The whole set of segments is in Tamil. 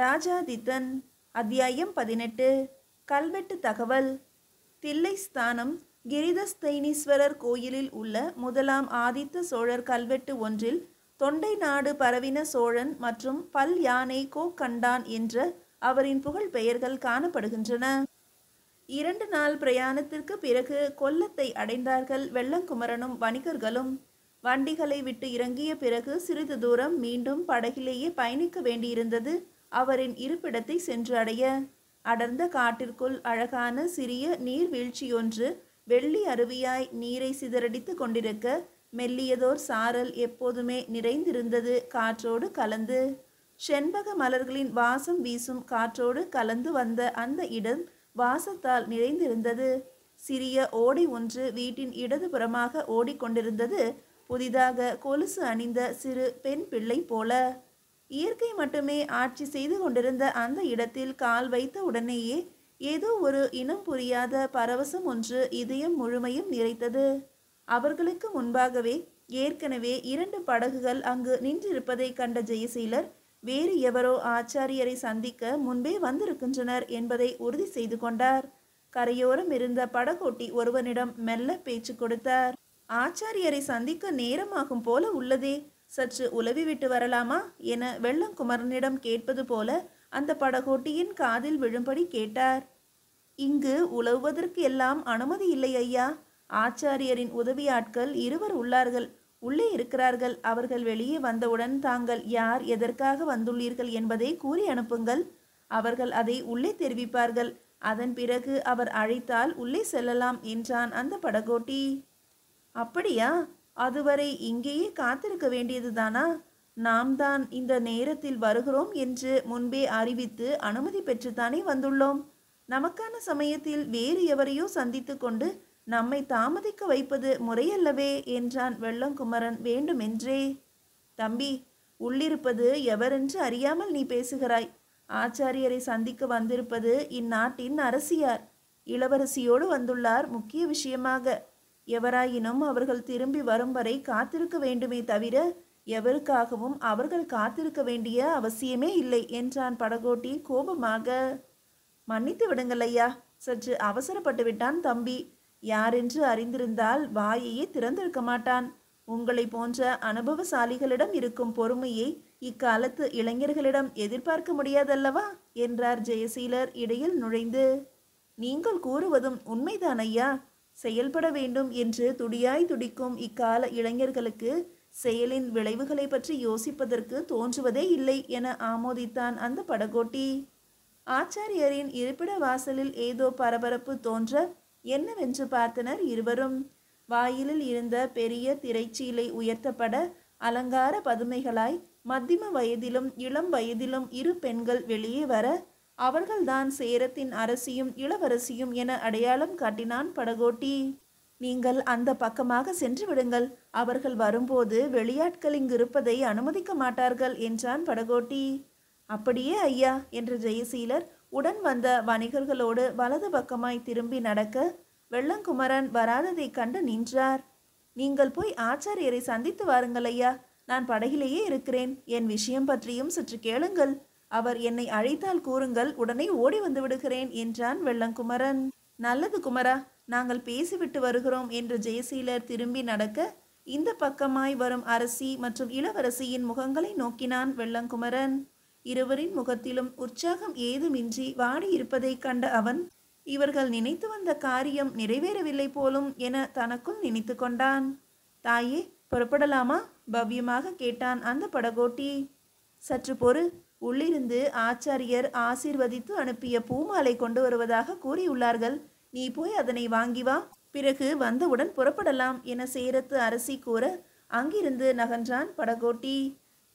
ராஜாதித்தன். அத்தியாயம் 18. கல்வெட்டு தகவல். தில்லை ஸ்தானம் கிரிதஸ்தைனீஸ்வரர் கோயிலில் உள்ள முதலாம் ஆதித்த சோழர் கல்வெட்டு ஒன்றில் தொண்டை நாடு பரவின சோழன் மற்றும் பல் யானை கோக்கண்டான் என்ற அவரின் புகழ் பெயர்கள் காணப்படுகின்றன. 2 நாள் பிரயாணத்திற்கு பிறகு கொல்லத்தை அடைந்தார்கள் வெள்ளங்குமரனும் வணிகர்களும். வண்டிகளை விட்டு இறங்கிய பிறகு சிறிது தூரம் மீண்டும் படகிலேயே பயணிக்க வேண்டியிருந்தது அவரின் இருப்பிடத்தை சென்று அடைய. அடர்ந்த காட்டிற்குள் அழகான சிறிய நீர்வீழ்ச்சியொன்று வெள்ளி அருவியாய் நீரை சிதறடித்து கொண்டிருக்க மெல்லியதோர் சாரல் எப்போதுமே நிறைந்திருந்தது காற்றோடு கலந்து. செண்பக மலர்களின் வாசம் வீசும் காற்றோடு கலந்து வந்த அந்த இடம் வாசத்தால் நிறைந்திருந்தது. சிறிய ஓடை ஒன்று வீட்டின் இடதுபுறமாக ஓடிக்கொண்டிருந்தது, புதிதாக கொலுசு அணிந்த சிறு பெண் பிள்ளை போல. இயற்கை மட்டுமே ஆட்சி செய்து கொண்டிருந்த அந்த இடத்தில் கால் வைத்த உடனேயே ஏதோ ஒரு இனம் புரியாத பரவசம் ஒன்று இதயம் முழுமையும் நிறைத்தது. அவர்களுக்கு முன்பாகவே ஏற்கனவே 2 படகுகள் அங்கு நின்றிருப்பதை கண்ட ஜெயசீலர் வேறு எவரோ ஆச்சாரியரை சந்திக்க முன்பே வந்திருக்கின்றனர் என்பதை உறுதி செய்து கொண்டார். கரையோரம் இருந்த படகோட்டி ஒருவனிடம் மெல்ல பேச்சு கொடுத்தார். ஆச்சாரியரை சந்திக்க நேரமாகும் போல உள்ளதே, சற்று உலவி விட்டு வரலாமா என வெள்ளங்குமரனிடம் கேட்பது போல அந்த படகோட்டியின் காதில் விழும்படி கேட்டார். இங்கு உலவுவதற்கு எல்லாம் அனுமதி இல்லை ஐயா. ஆச்சாரியரின் உதவியாட்கள் 2 உள்ளார்கள், உள்ளே இருக்கிறார்கள். அவர்கள் வெளியே வந்தவுடன் தாங்கள் யார், எதற்காக வந்துள்ளீர்கள் என்பதை கூறி அனுப்புங்கள். அவர்கள் அதை உள்ளே தெரிவிப்பார்கள். அதன் பிறகு அவர் அழைத்தால் உள்ளே செல்லலாம் என்றான் அந்த படகோட்டி. அப்படியா? அதுவரை இங்கேயே காத்திருக்க வேண்டியதுதானா? நாம் தான் இந்த நேரத்தில் வருகிறோம் என்று முன்பே அறிவித்து அனுமதி பெற்றுத்தானே வந்துள்ளோம். நமக்கான சமயத்தில் வேறு எவரையோ சந்தித்து கொண்டு நம்மை தாமதிக்க வைப்பது முறையல்லவே என்றான் வெள்ளங்குமரன் வேண்டுமென்றே. தம்பி, உள்ளிருப்பது எவரென்று அறியாமல் நீ பேசுகிறாய். ஆச்சாரியரை சந்திக்க வந்திருப்பது இந்நாட்டின் அரசியார். இளவரசியோடு வந்துள்ளார். முக்கிய விஷயமாக. எவராயினும் அவர்கள் திரும்பி வரும் வரை காத்திருக்க வேண்டுமே தவிர எவருக்காகவும் அவர்கள் காத்திருக்க வேண்டிய அவசியமே இல்லை என்றான் படகோட்டி கோபமாக. மன்னித்து விடுங்கள் ஐயா, சற்று அவசரப்பட்டு விட்டான் தம்பி. யாரென்று அறிந்திருந்தால் வாயையே திறந்திருக்க மாட்டான். உங்களை போன்ற அனுபவசாலிகளிடம் இருக்கும் பொறுமையை இக்காலத்து இளைஞர்களிடம் எதிர்பார்க்க முடியாதல்லவா என்றார் ஜெயசீலர் இடையில் நுழைந்து. நீங்கள் கூறுவதும் உண்மைதான் ஐயா. செயல்பட வேண்டும் என்று துடியாய் துடிக்கும் இக்கால இளைஞர்களுக்கு செயலின் விளைவுகளை பற்றி யோசிப்பதற்கு தோன்றுவதே இல்லை என ஆமோதித்தான் அந்த படகோட்டி. ஆச்சாரியரின் இருப்பிட வாசலில் ஏதோ பரபரப்பு தோன்ற என்னவென்று பார்த்தனர் இருவரும். வாயிலில் இருந்த பெரிய திரைச்சீலை உயர்த்தப்பட அலங்கார பதுமைகளாய் மத்திம வயதிலும் இளம் வயதிலும் 2 பெண்கள் வெளியே வர அவர்கள்தான் சேரத்தின் அரசியும் இளவரசியும் என அடையாளம் காட்டினான் படகோட்டி. நீங்கள் அந்த பக்கமாக சென்று விடுங்கள். அவர்கள் வரும்போது வெளியாட்கள் இங்கு இருப்பதை அனுமதிக்க மாட்டார்கள் என்றான் படகோட்டி. அப்படியே ஐயா என்ற ஜெயசீலர் உடன் வந்த வணிகர்களோடு வலது பக்கமாய் திரும்பி நடக்க வெள்ளங்குமரன் வராததை கண்டு நின்றார். நீங்கள் போய் ஆச்சாரியரை சந்தித்து வாருங்கள் ஐயா. நான் படகிலேயே இருக்கிறேன். என் விஷயம் பற்றியும் சற்று கேளுங்கள். அவர் என்னை அழைத்தால் கூறுங்கள், உடனே ஓடி வந்து விடுகிறேன் என்றான் வெள்ளங்குமரன். நல்லது குமரா, நாங்கள் பேசிவிட்டு வருகிறோம் என்று ஜெயசீலர் திரும்பி நடக்க இந்த பக்கமாய் வரும் அரசி மற்றும் இளவரசியின் முகங்களை நோக்கினான் வெள்ளங்குமரன். இருவரின் முகத்திலும் உற்சாகம் ஏதுமின்றி வாடி இருப்பதை கண்ட அவன் இவர்கள் நினைத்து வந்த காரியம் நிறைவேறவில்லை போலும் என தனக்குள் நினைத்து கொண்டான். தாயே, புறப்படலாமா பவ்யமாக கேட்டான் அந்த படகோட்டி. சற்று பொறு. உள்ளிருந்து ஆச்சாரியர் ஆசீர்வதித்து அனுப்பிய பூமாலை கொண்டு வருவதாக கூறியுள்ளார்கள். நீ போய் அதனை வாங்கி வா. பிறகு வந்தவுடன் புறப்படலாம் என சேரத்து அரசி கூற அங்கிருந்து நகன்றான் படகோட்டி.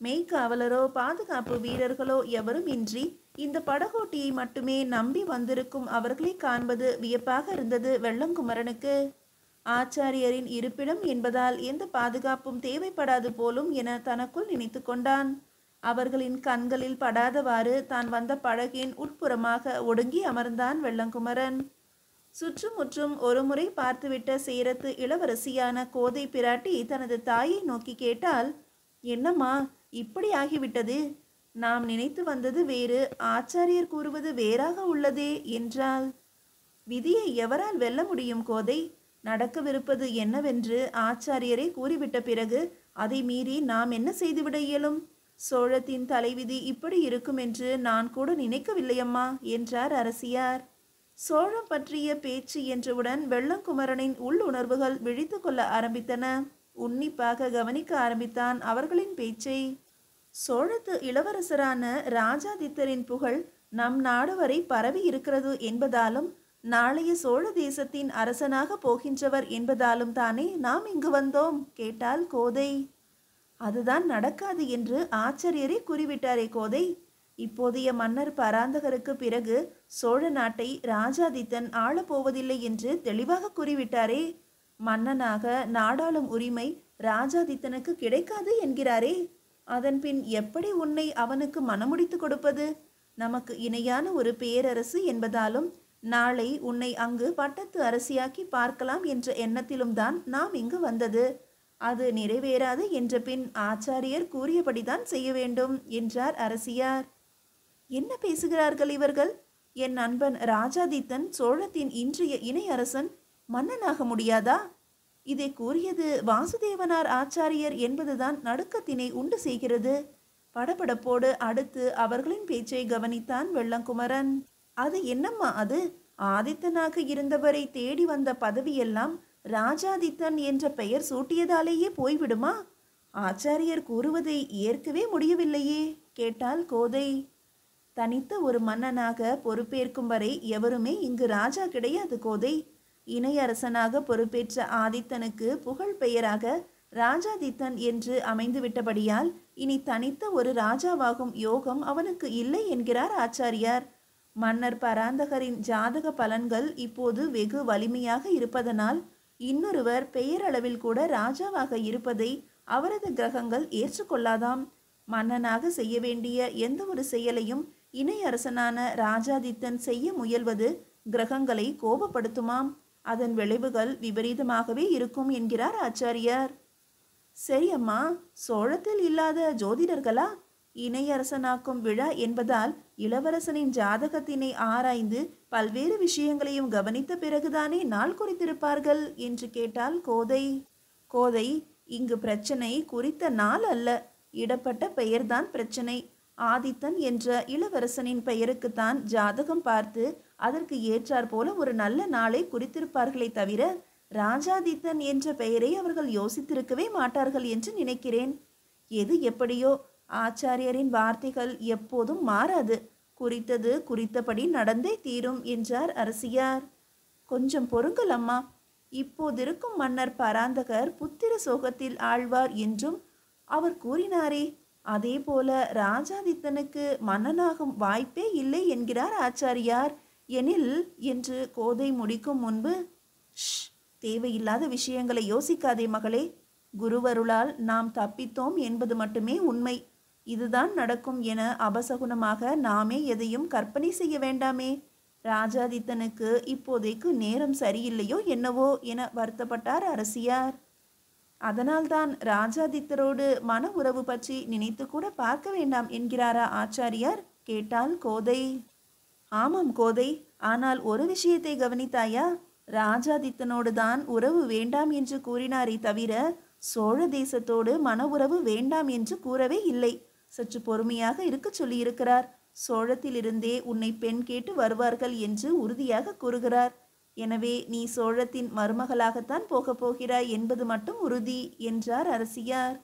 மெய்க்காவலரோ பாதுகாப்பு வீரர்களோ எவரும் இன்றி இந்த படகோட்டியை மட்டுமே நம்பி வந்திருக்கும் அவர்களை காண்பது வியப்பாக இருந்தது வெள்ளங்குமரனுக்கு. ஆச்சாரியரின் இருப்பிடம் என்பதால் எந்த பாதுகாப்பும் தேவைப்படாது போலும் என தனக்குள் நினைத்து கொண்டான். அவர்களின் கண்களில் படாதவாறு தான் வந்த படகின் உட்புறமாக ஒடுங்கி அமர்ந்தான் வெள்ளங்குமரன். சுற்றுமுற்றும் ஒருமுறை பார்த்துவிட்ட சேரத்து இளவரசியான கோதை பிராட்டி தனது தாயை நோக்கி கேட்டால், என்னம்மா இப்படி ஆகிவிட்டது? நாம் நினைத்து வந்தது வேறு, ஆச்சாரியர் கூறுவது வேறாக உள்ளதே என்றாள். விதியை எவரால் வெல்ல முடியும் கோதை? நடக்கவிருப்பது என்னவென்று ஆச்சாரியரே கூறிவிட்ட பிறகு அதை மீறி நாம் என்ன செய்துவிட இயலும்? சோழத்தின் தலைவிதி இப்படி இருக்கும் என்று நான் கூட நினைக்கவில்லையம்மா என்றார் அரசியார். சோழம் பற்றிய பேச்சு என்றவுடன் வெள்ளங்குமரனின் உள்ளுணர்வுகள் விழித்து கொள்ள ஆரம்பித்தன. உன்னிப்பாக கவனிக்க ஆரம்பித்தான் அவர்களின் பேச்சை. சோழத்து இளவரசரான ராஜாதித்தரின் புகழ் நம் நாடு வரை பரவி இருக்கிறது என்பதாலும் நாளைய சோழ தேசத்தின் அரசனாக போகின்றவர் என்பதாலும் தானே நாம் இங்கு வந்தோம் கேட்டாள் கோதை. அதுதான் நடக்காது என்று ஆச்சாரியரே கூறிவிட்டாரே கோதை. இப்போதைய மன்னர் பராந்தகருக்கு பிறகு சோழ நாட்டை ராஜாதித்தன் ஆளப்போவதில்லை என்று தெளிவாக கூறிவிட்டாரே. மன்னனாக நாடாளும் உரிமை ராஜாதித்தனுக்கு கிடைக்காது என்கிறாரே. அதன்பின் எப்படி உன்னை அவனுக்கு மனமுடித்து கொடுப்பது? நமக்கு இணையான ஒரு பேரரசு என்பதாலும் நாளை உன்னை அங்கு பட்டத்து அரசியாக்கி பார்க்கலாம் என்ற எண்ணத்திலும் தான் நாம் இங்கு வந்தது. அது நிறைவேறாது என்ற பின் ஆச்சாரியர் கூறியபடிதான் செய்ய வேண்டும் என்றார் அரசியார். என்ன பேசுகிறார்கள் இவர்கள்? என் நண்பன் ராஜாதித்தன் சோழத்தின் இன்றைய இணை அரசன் மன்னனாக முடியாதா? இதை கூறியது வாசுதேவனார் ஆச்சாரியர் என்பதுதான் நடுக்கத்தினை உண்டு செய்கிறது. படபடப்போடு அடுத்து அவர்களின் பேச்சை கவனித்தான் வெள்ளங்குமரன். அது என்னம்மா அது? ஆதித்தனாக இருந்தவரை தேடி வந்த பதவியெல்லாம் ராஜாதித்தன் என்ற பெயர் சூட்டியதாலேயே போய்விடுமா? ஆச்சாரியர் கூறுவதை ஏற்கவே முடியவில்லையே கேட்டாள் கோதை. தனித்த ஒரு மன்னனாக பொறுப்பேற்கும் வரை எவருமே இங்கு ராஜா கிடையாது கோதை. இணையரசனாக பொறுப்பேற்ற ஆதித்தனுக்கு புகழ் பெயராக ராஜாதித்தன் என்று அமைந்துவிட்டபடியால் இனி தனித்த ஒரு ராஜாவாகும் யோகம் அவனுக்கு இல்லை என்கிறார் ஆச்சாரியார். மன்னர் பராந்தகரின் ஜாதக பலன்கள் இப்போது வெகு வலிமையாக இருப்பதனால் இன்னொருவர் பெயரளவில் கூட ராஜாவாக இருப்பதை அவரது கிரகங்கள் ஏற்றுக்கொள்ளாதாம். மன்னனாக செய்ய வேண்டிய எந்த ஒரு செயலையும் இணையரசனான ராஜாதித்தன் செய்ய முயல்வது கிரகங்களை கோபப்படுத்துமாம். அதன் விளைவுகள் விபரீதமாகவே இருக்கும் என்கிறார் ஆச்சாரியார். சரி அம்மா, சோழத்தில் இல்லாத ஜோதிடர்களா? இணையரசனாக்கும் விழா என்பதால் இளவரசனின் ஜாதகத்தினை ஆராய்ந்து பல்வேறு விஷயங்களையும் கவனித்த பிறகுதானே நாள் குறித்திருப்பார்கள் என்று கேட்டாள் கோதை. கோதை, இங்கு பிரச்சனை குறித்த நாள் அல்ல, இடப்பட்ட பெயர்தான் பிரச்சனை. ஆதித்தன் என்ற இளவரசனின் பெயருக்குத்தான் ஜாதகம் பார்த்து அதற்கு ஏற்றாற் போல ஒரு நல்ல நாளை குறித்திருப்பார்களே தவிர ராஜாதித்தன் என்ற பெயரை அவர்கள் யோசித்திருக்கவே மாட்டார்கள் என்று நினைக்கிறேன். எது எப்படியோ ஆச்சாரியரின் வார்த்தைகள் எப்போதும் மாறாது. குறித்தது குறித்தபடி நடந்தே தீரும் என்றார் அரசியார். கொஞ்சம் பொறுங்கள் அம்மா. இப்போதிருக்கும் மன்னர் பராந்தகர் புத்திர சோகத்தில் ஆழ்வார் என்றும் அவர் கூறினாரே, அதே போல ராஜாதித்தனுக்கு மன்னனாகும் வாய்ப்பே இல்லை என்கிறார் ஆச்சாரியார். எனில் என்று கோதை முடிக்கும் முன்பு, தேவையில்லாத விஷயங்களை யோசிக்காதே மகளே. குருவருளால் நாம் தப்பித்தோம் என்பது மட்டுமே உண்மை. இதுதான் நடக்கும் என அபசகுனமாக நாமே எதையும் கற்பனை செய்ய வேண்டாமே. ராஜாதித்தனுக்கு இப்போதைக்கு நேரம் சரியில்லையோ என்னவோ என வருத்தப்பட்டார் அரசியார். அதனால்தான் ராஜாதித்தரோடு மன உறவு பற்றி நினைத்து கூட பார்க்க வேண்டாம் என்கிறாரா ஆச்சாரியார் கேட்டாள் கோதை. ஆமாம் கோதை, ஆனால் ஒரு விஷயத்தை கவனித்தாயா? ராஜாதித்தனோடு தான் உறவு வேண்டாம் என்று கூறினாரே தவிர சோழ தேசத்தோடு மன உறவு வேண்டாம் என்று கூறவே இல்லை. சற்று பொறுமையாக இருக்க சொல்லியிருக்கிறார். சோழத்திலிருந்தே உன்னை பெண் கேட்டு வருவார்கள் என்று உறுதியாக கூறுகிறார். எனவே நீ சோழத்தின் மருமகளாகத்தான் போகப் போகிறாய் என்பது மட்டும் உறுதி என்றார் அரசியார்.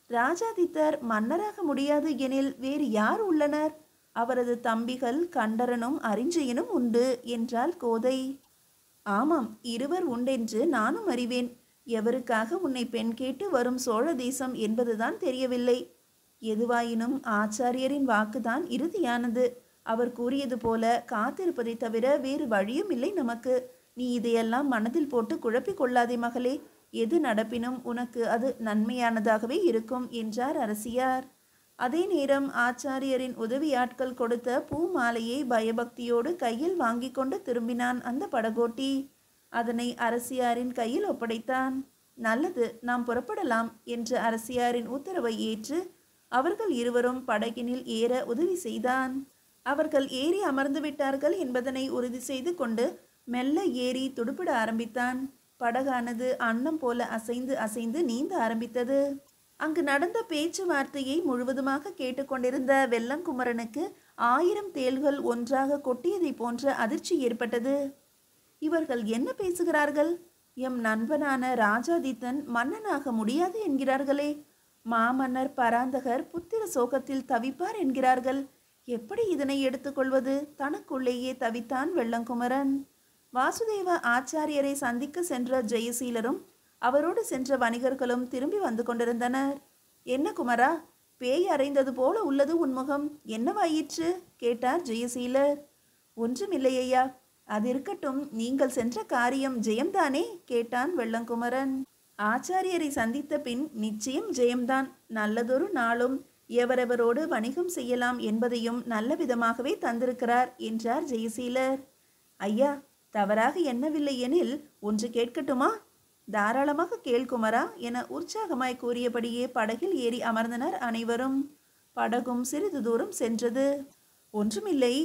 ராஜாதித்தர் மன்னராக முடியாது எனில் வேறு யார் உள்ளனர்? அவரது தம்பிகள் கண்டரனும் அரிஞ்சயனும் உண்டு என்றாள் கோதை. ஆமாம், இருவர் உண்டென்று நானும் அறிவேன். எவருக்காக உன்னை பெண் கேட்டு வரும் சோழ தேசம் என்பதுதான் தெரியவில்லை. எதுவாயினும் ஆச்சாரியரின் வாக்குதான் இறுதியானது. அவர் கூறியது போல காத்திருப்பதை தவிர வேறு வழியும் இல்லை நமக்கு. நீ இதையெல்லாம் மனதில் போட்டு குழப்பிக் கொள்ளாதே மகளே. எது நடப்பினும் உனக்கு அது நன்மையானதாகவே இருக்கும் என்றார் அரசியார். அதே நேரம் ஆச்சாரியரின் உதவியாட்கள் கொடுத்த பூ மாலையை பயபக்தியோடு கையில் வாங்கி கொண்டு திரும்பினான் அந்த படகோட்டி. அதனை அரசியாரின் கையில் ஒப்படைத்தான். நல்லது, நாம் புறப்படலாம் என்று அரசியாரின் உத்தரவை ஏற்று அவர்கள் இருவரும் படகினில் ஏற உதவி செய்தான். அவர்கள் ஏறி அமர்ந்து விட்டார்கள் என்பதனை உறுதி செய்து கொண்டு மெல்ல ஏறி துடுப்பிட ஆரம்பித்தான். படகானது அன்னம் போல அசைந்து அசைந்து நீந்த ஆரம்பித்தது. அங்கு நடந்த பேச்சுவார்த்தையை முழுவதுமாக கேட்டுக்கொண்டிருந்த வெள்ளங்குமரனுக்கு 1000 தேள்கள் ஒன்றாக கொட்டியதை போன்ற அதிர்ச்சி ஏற்பட்டது. இவர்கள் என்ன பேசுகிறார்கள்? எம் நண்பனான ராஜாதித்தன் மன்னனாக முடியாது என்கிறார்களே. மாமன்னர் பராந்தகர் புத்திர சோகத்தில் தவிப்பார் என்கிறார்கள். எப்படி இதனை எடுத்துக்கொள்வது? தனக்குள்ளேயே தவித்தான் வெள்ளங்குமரன். வாசுதேவ ஆச்சாரியரை சந்திக்க சென்ற ஜெயசீலரும் அவரோடு சென்ற வணிகர்களும் திரும்பி வந்து கொண்டிருந்தனர். என்ன குமரா, பேய் அறைந்தது போல உள்ளது உன்முகம், என்னவாயிற்று கேட்டார் ஜெயசீலர். ஒன்றுமில்லையா, அது இருக்கட்டும், நீங்கள் சென்ற காரியம் ஜெயம்தானே கேட்டான் வெள்ளங்குமரன். ஆச்சாரியரை சந்தித்த பின் நிச்சயம் ஜெயம்தான். நல்லதொரு நாளும் எவரெவரோடு வணிகம் செய்யலாம் என்பதையும் நல்ல விதமாகவே தந்திருக்கிறார் என்றார் ஜெயசீலர். ஐயா, தவறாக எண்ணவில்லை எனில் ஒன்று கேட்கட்டுமா? தாராளமாக கேள்குமரா என உற்சாகமாய் கூறியபடியே படகில் ஏறி அமர்ந்தனர் அனைவரும். படகும் சிறிது தூரம் சென்றது. ஒன்றுமில்லை,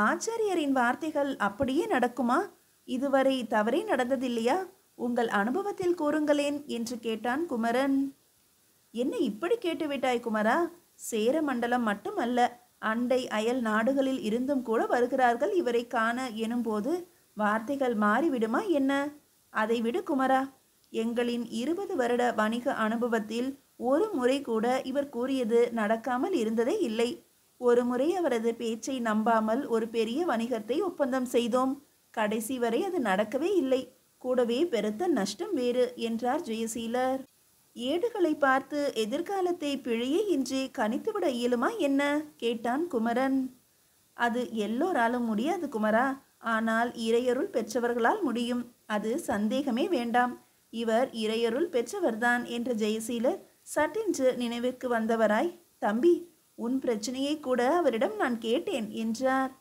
ஆச்சாரியரின் வார்த்தைகள் அப்படியே நடக்குமா? இதுவரை தவறே நடந்ததில்லையா? உங்கள் அனுபவத்தில் கூறுங்களேன் என்று கேட்டான் குமரன். என்ன இப்படி கேட்டுவிட்டாய் குமரா? சேர மண்டலம் மட்டுமல்ல, அண்டை அயல் நாடுகளில் இருந்தும் கூட வருகிறார்கள் இவரை காண எனும்போது வார்த்தைகள் மாறிவிடுமா என்ன? அதை விடு குமரா. எங்களின் 20 வருட வணிக அனுபவத்தில் ஒரு முறை கூட இவர் கூறியது நடக்காமல் இருந்ததே இல்லை. ஒரு முறை அவரது பேச்சை நம்பாமல் ஒரு பெரிய வணிகத்தை ஒப்பந்தம் செய்தோம். கடைசி வரை அது நடக்கவே இல்லை. கூடவே பெருத்த நஷ்டம் வேறு என்றார் ஜெயசீலர். ஏடுகளை பார்த்து எதிர்காலத்தை பிழையே இன்றி கணித்துவிட இயலுமா என்ன கேட்டான் குமரன். அது எல்லோராலும் முடியாது குமரா. ஆனால் இறையருள் பெற்றவர்களால் முடியும், அது சந்தேகமே வேண்டாம். இவர் இறையருள் பெற்றவர்தான் என்ற ஜெயசீலர் சட்டென்று நினைவிற்கு வந்தவராய், தம்பி, உன் பிரச்சனையை கூட அவரிடம் நான் கேட்டேன் என்றார்.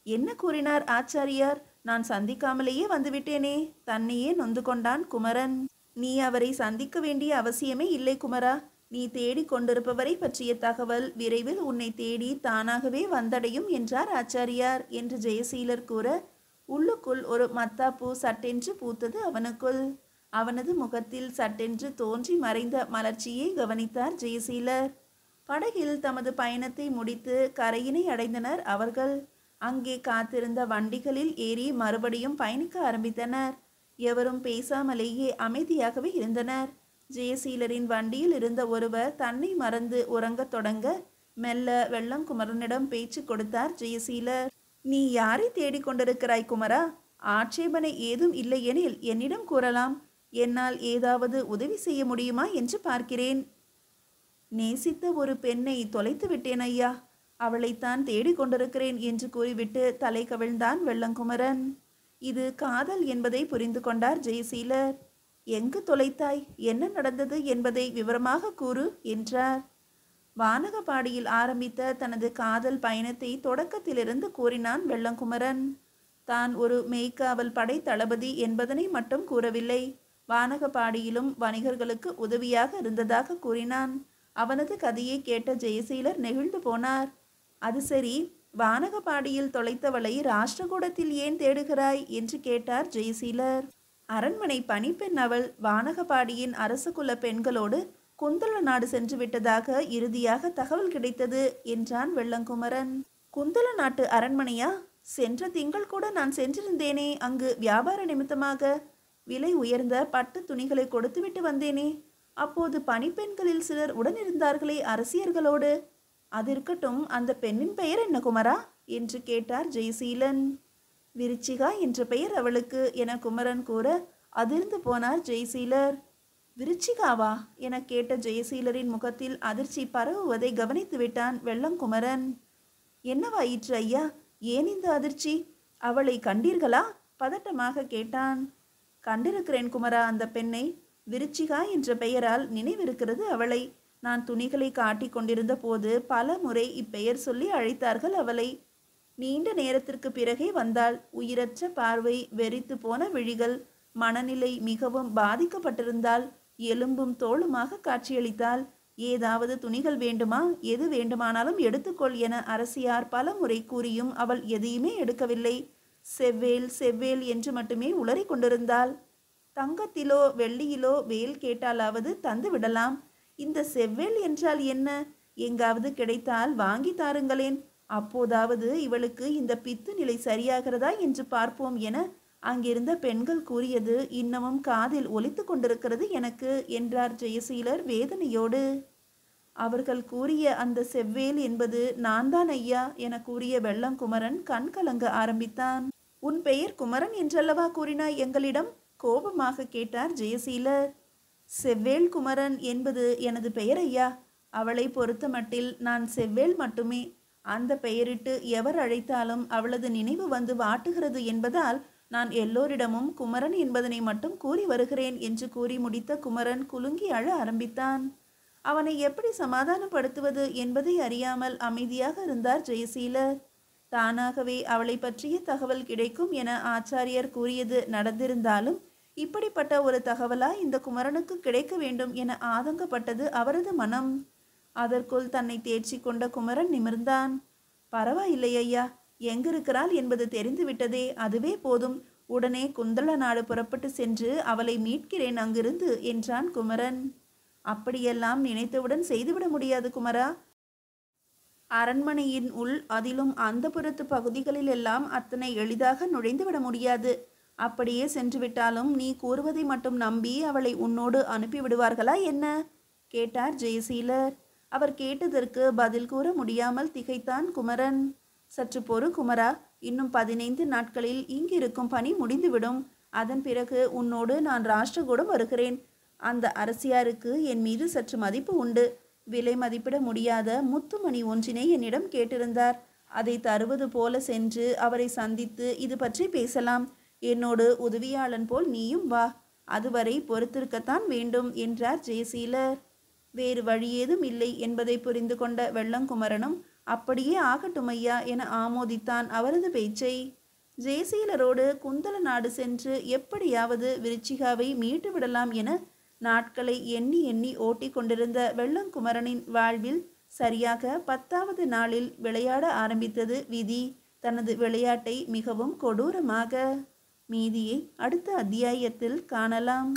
என்ன கூறினார் ஆச்சாரியார்? நான் சந்திக்காமலேயே வந்துவிட்டேனே. தன்னையே நொந்து கொண்டான் குமரன். நீ அவரை சந்திக்க வேண்டிய அவசியமே இல்லை குமரா. நீ தேடிக் கொண்டிருப்பவரை பற்றிய தகவல் விரைவில் உன்னை தேடி தானாகவே வந்தடையும் என்றார் ஆச்சாரியார் என்று ஜெயசீலர் கூற, உள்ளுக்குள் ஒரு மத்தாப்பூ சட்டென்று பூத்தது அவனுக்குள். அவனது முகத்தில் சட்டென்று தோன்றி மறைந்த மலர்ச்சியை கவனித்தார் ஜெயசீலர். படகில் தமது பயணத்தை முடித்து கரையினை அடைந்தனர் அவர்கள். அங்கே காத்திருந்த வண்டிகளில் ஏறி மறுபடியும் பயணிக்க ஆரம்பித்தனர். எவரும் பேசாமலேயே அமைதியாகவே இருந்தனர். ஜெயசீலரின் வண்டியில் இருந்த ஒருவர் தன்னை மறந்து உறங்கத் தொடங்க மெல்ல வெள்ளங்குமரனிடம் பேச்சு கொடுத்தார் ஜெயசீலர். நீ யாரை தேடிக்கொண்டிருக்கிறாய் குமரா? ஆட்சேபனை ஏதும் இல்லையெனில் என்னிடம் கூறலாம். என்னால் ஏதாவது உதவி செய்ய முடியுமா என்று பார்க்கிறேன். நேசித்த ஒரு பெண்ணை தொலைத்து விட்டேன் ஐயா. அவளைத்தான் தேடிக்கொண்டிருக்கிறேன் என்று கூறிவிட்டு தலை கவிழ்ந்தான் வெள்ளங்குமரன். இது காதல் என்பதை புரிந்து கொண்டார் ஜெயசீலர். எங்கு தொலைத்தாய்? என்ன நடந்தது என்பதை விவரமாக கூறு என்றார். வானகப்பாடியில் ஆரம்பித்த தனது காதல் பயணத்தை தொடக்கத்திலிருந்து கூறினான் வெள்ளங்குமரன். தான் ஒரு மெய்க்காவல் படை தளபதி என்பதனை மட்டும் கூறவில்லை. வானகப்பாடியிலும் வணிகர்களுக்கு உதவியாக இருந்ததாக கூறினான். அவனது கதையை கேட்ட ஜெயசீலர் நெகிழ்ந்து போனார். அது சரி, வானகப்பாடியில் தொலைத்தவளை ராஷ்டிரகூடத்தில் ஏன் தேடுகிறாய் என்று கேட்டார் ஜெயசீலர். அரண்மனை பணிப்பெண் அவள். வானகப்பாடியின் அரசகுல பெண்களோடு குந்தல நாடு சென்று விட்டதாக இறுதியாக தகவல் கிடைத்தது என்றான் வெள்ளங்குமரன். குந்தல நாட்டு அரண்மனையா? சென்ற திங்கள் கூட நான் சென்றிருந்தேனே அங்கு வியாபார நிமித்தமாக. விலை உயர்ந்த பட்டு துணிகளை கொடுத்துவிட்டு வந்தேனே. அப்போது பணிப்பெண்களில் சிலர் உடனிருந்தார்களே அரசியர்களோடு. அது இருக்கட்டும், அந்த பெண்ணின் பெயர் என்ன குமரா என்று கேட்டார் ஜெயசீலன். விருச்சிகா என்ற பெயர் அவளுக்கு என குமரன் கூற அதிர்ந்து போனார் ஜெயசீலர். விருச்சிகாவா என கேட்ட ஜெயசீலரின் முகத்தில் அதிர்ச்சி பரவுவதை கவனித்து விட்டான் வெள்ளங்குமரன். என்னவாயிற்று ஐயா? ஏன் இந்த அதிர்ச்சி? அவளை கண்டீர்களா? பதட்டமாக கேட்டான். கண்டிருக்கிறேன் குமரா அந்த பெண்ணை. விருச்சிகா என்ற பெயரால் நினைவிருக்கிறது அவளை. நான் துணிகளை காட்டி கொண்டிருந்த போது பல முறை இப்பெயர் சொல்லி அழைத்தார்கள் அவளை. நீண்ட நேரத்திற்கு பிறகே வந்தாள். உயிரற்ற பார்வை, வெறித்து போன விழிகள், மனநிலை மிகவும் பாதிக்கப்பட்டிருந்தாள். எலும்பும் தோளுமாக காட்சியளித்தாள். ஏதாவது துணிகள் வேண்டுமா, எது வேண்டுமானாலும் எடுத்துக்கொள் என அரசியார் பலமுறை கூறியும் அவள் எதையுமே எடுக்கவில்லை. செவ்வேல் செவ்வேல் என்று மட்டுமே உளறிக் கொண்டிருந்தாள். தங்கத்திலோ வெள்ளியிலோ வேல் கேட்டாலாவது தந்து விடலாம். இந்த செவ்வேல் என்றால் என்ன? எங்காவது கிடைத்தால் வாங்கி தாருங்களேன். அப்போதாவது இவளுக்கு இந்த பித்து நிலை சரியாகிறதா என்று பார்ப்போம் என அங்கிருந்த பெண்கள் கூறியது இன்னமும் காதில் ஒலித்து கொண்டிருக்கிறது எனக்கு என்றார் ஜெயசீலர் வேதனையோடு. அவர்கள் கூறிய அந்த செவ்வேல் என்பது நான் தான் ஐயா என கூறிய வெள்ளங்குமரன் கண் கலங்க ஆரம்பித்தான். உன் பெயர் குமரன் என்றல்லவா கூறினாய் எங்களிடம்? கோபமாக கேட்டார் ஜெயசீலர். செவ்வேல் குமரன் என்பது எனது பெயர் ஐயா. அவளை பொறுத்த மட்டில் நான் செவ்வேல் மட்டுமே. அந்த பெயரிட்டு எவர் அழைத்தாலும் அவளது நினைவு வந்து வாட்டுகிறது என்பதால் நான் எல்லோரிடமும் குமரன் என்பதனை மட்டும் கூறி வருகிறேன் என்று கூறி முடித்த குமரன் குலுங்கி அழ ஆரம்பித்தான். அவனை எப்படி சமாதானப்படுத்துவது என்பதை அறியாமல் அமைதியாக இருந்தார் ஜெயசீலர். தானாகவே அவளை பற்றிய தகவல் கிடைக்கும் என ஆச்சாரியர் கூறியது நடந்திருந்தாலும் இப்படிப்பட்ட ஒரு தகவலா இந்த குமரனுக்கு கிடைக்க வேண்டும் என ஆதங்கப்பட்டது அவரது மனம். அதற்குள் தன்னை தேர்ச்சி கொண்ட குமரன் நிமிர்ந்தான். பரவாயில்லை ஐயா, எங்கிருக்கிறாள் என்பது தெரிந்துவிட்டதே, அதுவே போதும். உடனே குந்தள நாடு புறப்பட்டு சென்று அவளை மீட்கிறேன் அங்கிருந்து என்றான் குமரன். அப்படியெல்லாம் நினைத்தவுடன் செய்துவிட முடியாது குமரா. அரண்மனையின் உள், அதிலும் அந்த புறத்து பகுதிகளில் எல்லாம் அத்தனை எளிதாக நுழைந்துவிட முடியாது. அப்படியே சென்று விட்டாலும் நீ கூறுவதை மட்டும் நம்பி அவளை உன்னோடு அனுப்பிவிடுவார்களா என்ன கேட்டார் ஜெயசீலர். அவர் கேட்டதற்கு பதில் கூற முடியாமல் திகைத்தான் குமரன். சற்று பொறு குமரா, இன்னும் 15 நாட்களில் இங்கிருக்கும் பணி முடிந்துவிடும். அதன் பிறகு உன்னோடு நான் ராஷ்டிரகூடம் வருகிறேன். அந்த அரசியாருக்கு என் மீது சற்று மதிப்பு உண்டு. விலை மதிப்பிட முடியாத முத்துமணி ஒன்றினை என்னிடம் கேட்டிருந்தார். அதை தருவது போல சென்று அவரை சந்தித்து இது பற்றி பேசலாம். என்னோடு உதவியாளன் போல் நீயும் வா. அதுவரை பொறுத்திருக்கத்தான் வேண்டும் என்றார் ஜெயசீலர். வேறு வழியேதும் இல்லை என்பதை புரிந்து கொண்ட வெள்ளங்குமரனும் அப்படியே ஆகட்டும் ஐயா என ஆமோதித்தான் அவரது பேச்சை. ஜெயசீலரோடு குந்தள நாடு சென்று எப்படியாவது விருச்சிகாவை மீட்டு விடலாம் என நாட்களை எண்ணி எண்ணி ஓட்டி கொண்டிருந்த வெள்ளங்குமரனின் வாழ்வில் சரியாக 10வது நாளில் விளையாட ஆரம்பித்தது விதி தனது விளையாட்டை மிகவும் கொடூரமாக. மீதியை அடுத்த அத்தியாயத்தில் காணலாம்.